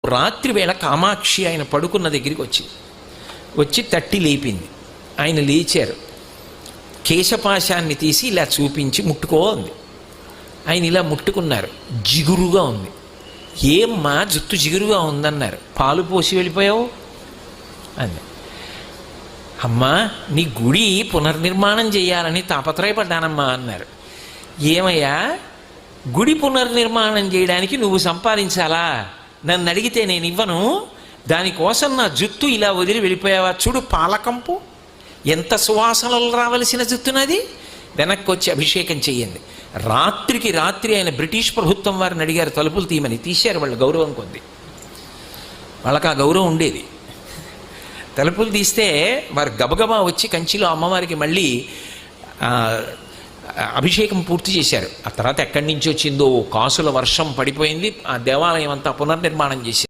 రాత్రి వేళ కామాక్షి ఆయన పడుకున్న దగ్గరికి వచ్చి తట్టి లేపింది. ఆయన లేచారు. కేశపాశాన్ని తీసి ఇలా చూపించి ముట్టుకో అంది. ఆయన ఇలా ముట్టుకున్నారు. జిగురుగా ఉంది. ఏమ్మా జుట్టు జిగురుగా ఉందన్నారు. పాలు పోసి వెళ్ళిపోయావు అంది. అమ్మా నీ గుడి పునర్నిర్మాణం చేయాలని తాపత్రయపడ్డానమ్మా అన్నారు. ఏమయ్యా గుడి పునర్నిర్మాణం చేయడానికి నువ్వు సంపాదించాలా? నన్ను అడిగితే నేను ఇవ్వను. దానికోసం నా జుట్టు ఇలా వదిలి వెళ్ళిపోయావా? చూడు పాలకంపు ఎంత సువాసనలు రావలసిన జుట్టునది. వెనక్కి వచ్చి అభిషేకం చెయ్యండి. రాత్రికి రాత్రి ఆయన బ్రిటిష్ ప్రభుత్వం వారిని అడిగారు తలుపులు తీయమని. తీశారు. వాళ్ళ గౌరవం కొద్ది, వాళ్ళకి ఆ గౌరవం ఉండేది. తలుపులు తీస్తే వారు గబగబా వచ్చి కంచిలో అమ్మవారికి మళ్ళీ అభిషేకం పూర్తి చేశారు. ఆ తర్వాత ఎక్కడి నుంచి వచ్చిందో కాసుల వర్షం పడిపోయింది. ఆ దేవాలయం అంతా పునర్నిర్మాణం చేశారు.